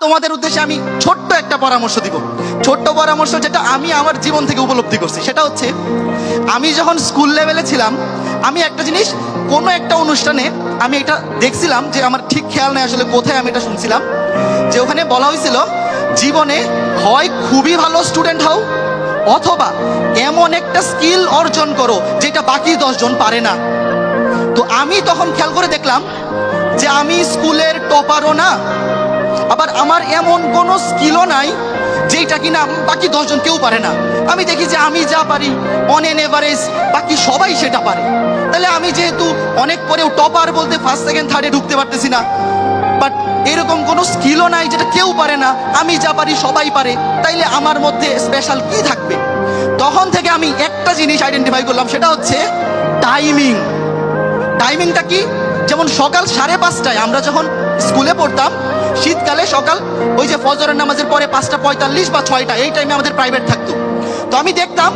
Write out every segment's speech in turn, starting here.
তোমাদের উদ্দেশ্যে আমি ছোট্ট একটা পরামর্শ দিব। ছোট্ট পরামর্শ যেটা আমি আমার জীবন থেকে উপলব্ধি করছি, সেটা হচ্ছে আমি যখন স্কুল লেভেলে ছিলাম, আমি একটা জিনিস কোনো একটা অনুষ্ঠানে আমি এটা দেখছিলাম, যে আমার ঠিক খেয়াল নেই আসলে কোথায় আমি এটা শুনছিলাম, যে ওখানে বলা হয়েছিল জীবনে হয় খুবই ভালো স্টুডেন্ট হও, অথবা এমন একটা স্কিল অর্জন করো যেটা বাকি 10 জন পারে না। তো আমি তখন খেয়াল করে দেখলাম যে আমি স্কুলের টপারও না, আবার আমার এমন কোনো স্কিলও নাই যেটা কিনা বাকি 10 জন কেউ পারে না। আমি দেখি যে আমি যা পারি অন এন এভারেজ বাকি সবাই সেটা পারে। তাহলে আমি যেহেতু অনেক পরেও টপার বলতে ফার্স্ট সেকেন্ড থার্ডে ঢুকতে পারতেছি না, বাট এরকম কোনো স্কিলও নাই যেটা কেউ পারে না, আমি যা পারি সবাই পারে, তাইলে আমার মধ্যে স্পেশাল কি থাকবে? তখন থেকে আমি একটা জিনিস আইডেন্টিফাই করলাম, সেটা হচ্ছে টাইমিং। টাইমিংটা কি? যেমন সকাল 5:30টায় আমরা যখন স্কুলে পড়তাম, শীতকালে সকাল ওই যে ফজরের নামাজের পরে 5:45 বা 6টা, এই টাইমে আমাদের প্রাইভেট থাকতো। তো আমি দেখতাম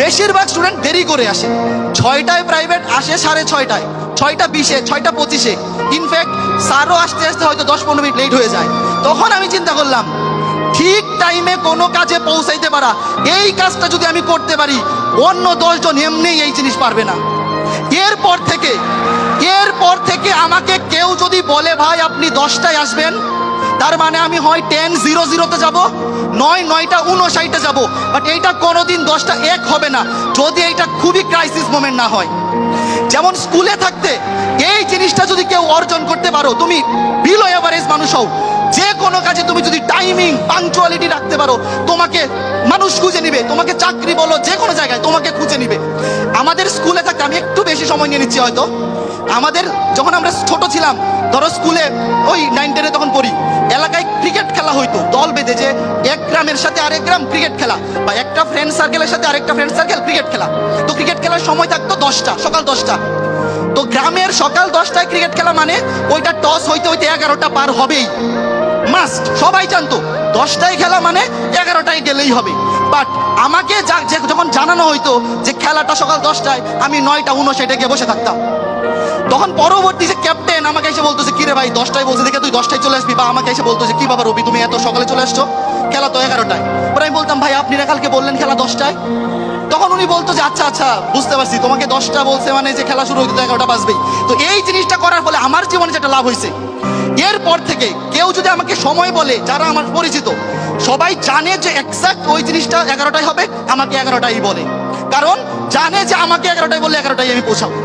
বেশিরভাগ স্টুডেন্ট দেরি করে আসে। 6টায় প্রাইভেট আসে 6:30টায়, 6:20-এ, 6:25-এ, ইনফ্যাক্ট স্যারও আসতে আসতে হয়তো 10-15 মিনিট লেট হয়ে যায়। তখন আমি চিন্তা করলাম, ঠিক টাইমে কোনো কাজে পৌঁছাইতে পারা, এই কাজটা যদি আমি করতে পারি, অন্য 10 জন এমনি এই জিনিস পারবে না। এরপর থেকে আমাকে কেউ যদি বলে ভাই আপনি 10টায় আসবেন, তার মানে আমি হয় 10:00-তে যাব, নয় 9:59-এ যাব, বাট এইটা কোনোদিন 10টা 1 হবে না, যদি এইটা খুবই ক্রাইসিস মোমেন্ট না হয়। যেমন স্কুলে থাকতে এই জিনিসটা যদি কেউ অর্জন করতে পারো, তুমি বিলো এভারেজ মানুষ হও, যে কোনো কাজে তুমি যদি টাইমিং পাংচুয়ালিটি রাখতে পারো, তোমাকে মানুষ খুঁজে নিবে, তোমাকে চাকরি বলো যে কোনো জায়গায় তোমাকে খুঁজে নিবে। আমাদের স্কুলে থাকতে, আমি একটু বেশি সময় নিয়ে নিচ্ছি হয়তো, আমাদের যখন আমরা ছোট ছিলাম, ধরো স্কুলে ওই 9-10-এ তখন পড়ি, এলাকায় ক্রিকেট খেলা হইতো দল বেঁধে, যে এক গ্রামের সাথে আরেক গ্রাম ক্রিকেট খেলা, বা একটা ফ্রেন্ড সার্কেলের সাথে আরেকটা ফ্রেন্ড সার্কেল ক্রিকেট খেলা। তো ক্রিকেট খেলার সময় থাকতো 10টা, সকাল 10টা। তো গ্রামের সকাল 10টায় ক্রিকেট খেলা মানে ওইটা টস হইতে হইতে 11টা পার হবেই, মাস্ট, সবাই জানতো 10টায় খেলা মানে 11টায় গেলেই হবে। বাট আমাকে যখন জানানো হইতো যে খেলাটা সকাল 10টায়, আমি 9:59-এ গিয়ে বসে থাকতাম। তখন পরবর্তী যে ক্যাপ্টেন আমাকে এসে বলতো যে কিরে ভাই 10টায় বলছে দেখে তুই 10টায় চলে আসবি, বা আমাকে এসে বলতো যে কি বাবা রবি তুমি এত সকালে চলে আসছো, খেলা তো 11টায়। পরে আমি বলতাম ভাই আপনি না কালকে বললেন খেলা 10টায়। তখন উনি বলতো যে আচ্ছা আচ্ছা বুঝতে পারছি, তোমাকে 10টা বলছে মানে যে খেলা শুরু হইতে 11টা বাজবেই। তো এই জিনিসটা করার ফলে আমার জীবনে যেটা লাভ হয়েছে, এরপর থেকে কেউ যদি আমাকে সময় বলে, যারা আমার পরিচিত সবাই জানে যে এক্সাক্ট ওই জিনিসটা 11টায় হবে, আমাকে 11টাই বলে, কারণ জানে যে আমাকে 11টায় বললে 11টায় আমি পৌঁছাবো।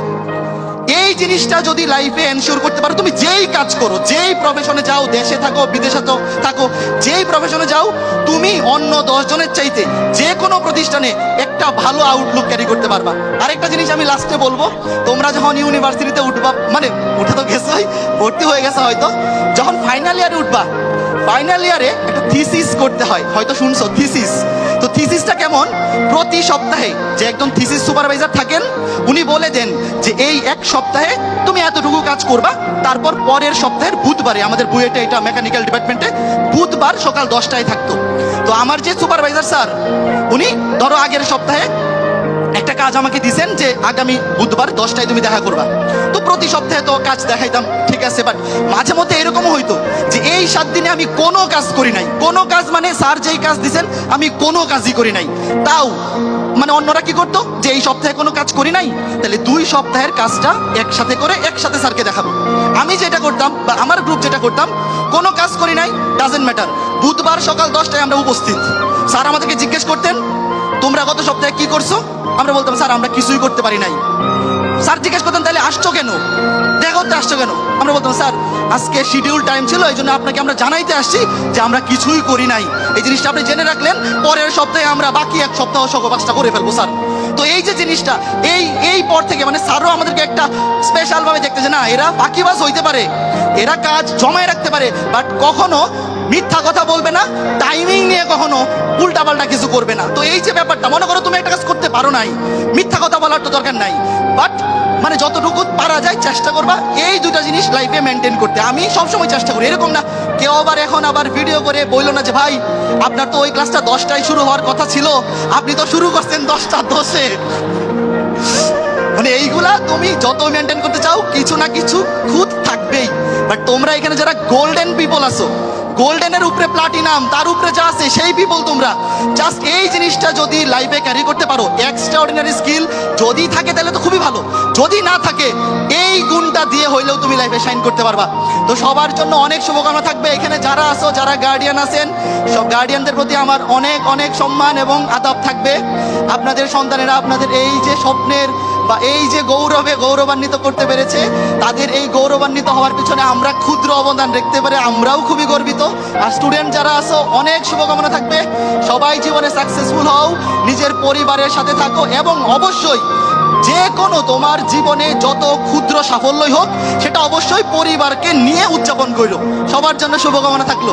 এই জিনিসটা যদি লাইফে এনশিওর করতে পারো, তুমি যেই কাজ করো, যেই প্রফেশনে যাও, দেশে থাকো বিদেশে থাকো, যেই প্রফেশনে যাও, তুমি অন্য 10 জনের চাইতে যে কোনো প্রতিষ্ঠানে একটা ভালো আউটলুক ক্যারি করতে পারবা। আরেকটা জিনিস আমি লাস্টে বলবো, তোমরা যখন ইউনিভার্সিটিতে উঠবা, মানে উঠে তো গেছোই, ভর্তি হয়ে গেছে হয়তো, যখন ফাইনাল ইয়ারে উঠবা, ফাইনাল ইয়ারে একটা থিসিস করতে হয়, হয়তো শুনছো থিসিস। তো থিসিসটা কেমন? প্রতি সপ্তাহে যে একজন থিসিস সুপারভাইজার থাকেন, উনি বলে দেন যে এই এক সপ্তাহে তুমি এতটুকু কাজ করবা, তারপর পরের সপ্তাহের বুধবারে, আমাদের বুয়েটে এটা মেকানিক্যাল ডিপার্টমেন্টে বুধবার সকাল 10টায় থাকতো। তো আমার যে সুপারভাইজার স্যার, উনি ধরো আগের সপ্তাহে একটা কাজ আমাকে দিয়েছেন যে আগামী বুধবার 10টায় তুমি দেখা করবা। তো প্রতি সপ্তাহে তো কাজ দেখাইতাম, ঠিক আছে, বাট মাঝে মধ্যে এরকমও হইতো যে এই 7 দিনে আমি কোনো কাজ করি নাই, কোনো কাজ মানে স্যার যেই কাজ দিয়েছেন আমি কোনো কাজই করি নাই। তাও মানে অন্যরা কি করতো, যে এই সপ্তাহে কোনো কাজ করি নাই, তাহলে 2 সপ্তাহের কাজটা একসাথে করে একসাথে স্যারকে দেখাবো। আমি যেটা করতাম, বা আমার গ্রুপ যেটা করতাম, কোনো কাজ করি নাই, ডাজেন্ট ম্যাটার, বুধবার সকাল 10টায় আমরা উপস্থিত। স্যার আমাদেরকে জিজ্ঞেস করতেন তোমরা গত সপ্তাহে কি করছো, আমরা বলতাম স্যার আমরা কিছুই করতে পারি নাই। স্যার জিজ্ঞেস করতেন তাহলে আসছো কেন, দেখা করতে আসছো কেন, আমরা বলতাম স্যার আজকে শিডিউল টাইম ছিল, এই জন্য আপনাকে আমরা জানাইতে আসছি যে আমরা কিছুই করি নাই। এই জিনিসটা আপনি জেনে রাখলেন, পরের সপ্তাহে আমরা বাকি এক সপ্তাহ সহ কাজটা করে ফেলবো স্যার। তো এই যে জিনিসটা, এই পর থেকে মানে স্যারও আমাদেরকে একটা স্পেশাল ভাবে দেখতে, যে না এরা ফাঁকিবাজ হইতে পারে, এরা কাজ জমায় রাখতে পারে, বাট কখনো মিথ্যা কথা বলবে না, টাইমিং নিয়ে কখনো উল্টাপাল্টা কিছু করবে না। তো এই যে ব্যাপারটা, মনে করো তুমি একটা কাজ করতে পারো নাই, মিথ্যা কথা বলার তো দরকার নাই, বাট মানে যতটুকু পারা যায় চেষ্টা করবা এই 2টা জিনিস লাইফে মেনটেন করতে। আমি সবসময় চেষ্টা করি, এরকম না কেউ আবার ভিডিও করে বললো না যে ভাই আপনার তো ওই ক্লাসটা 10টায় শুরু হওয়ার কথা ছিল, আপনি তো শুরু করছেন 10:10-এ। মানে এইগুলা তুমি যত মেনটেন করতে চাও, কিছু না কিছু খুঁত থাকবেই। বাট তোমরা এখানে যারা গোল্ডেন পিপল আছো, গোল্ডেনের উপরে প্লাটিনাম, তার উপরে যা আছে সেই পিপল তোমরা। জাস্ট এই জিনিসটা যদি লাইফে ক্যারি করতে পারো, এক্সট্রা অর্ডিনারি স্কিল যদি থাকে তাহলে তো খুবই ভালো, যদি না থাকে এই গুণটা দিয়ে হইলেও তুমি লাইফে শাইন করতে পারবা। তো সবার জন্য অনেক শুভকামনা থাকবে। এখানে যারা আছো, যারা গার্ডিয়ান আছেন, সব গার্ডিয়ানদের প্রতি আমার অনেক অনেক সম্মান এবং আদাব থাকবে। আপনাদের সন্তানেরা আপনাদের এই যে স্বপ্নের বা এই যে গৌরবে গৌরবান্বিত করতে পেরেছে, তাদের এই গৌরবান্বিত হওয়ার পিছনে আমরা ক্ষুদ্র অবদান রাখতে পারে, আমরাও খুবই গর্বিত। আর স্টুডেন্ট যারা আছো, অনেক শুভকামনা থাকবে। সবাই জীবনে সাকসেসফুল হও, নিজের পরিবারের সাথে থাকো, এবং অবশ্যই যে কোনো তোমার জীবনে যত ক্ষুদ্র সাফল্যই হোক সেটা অবশ্যই পরিবারকে নিয়ে উদযাপন করো। সবার জন্য শুভকামনা থাকলো।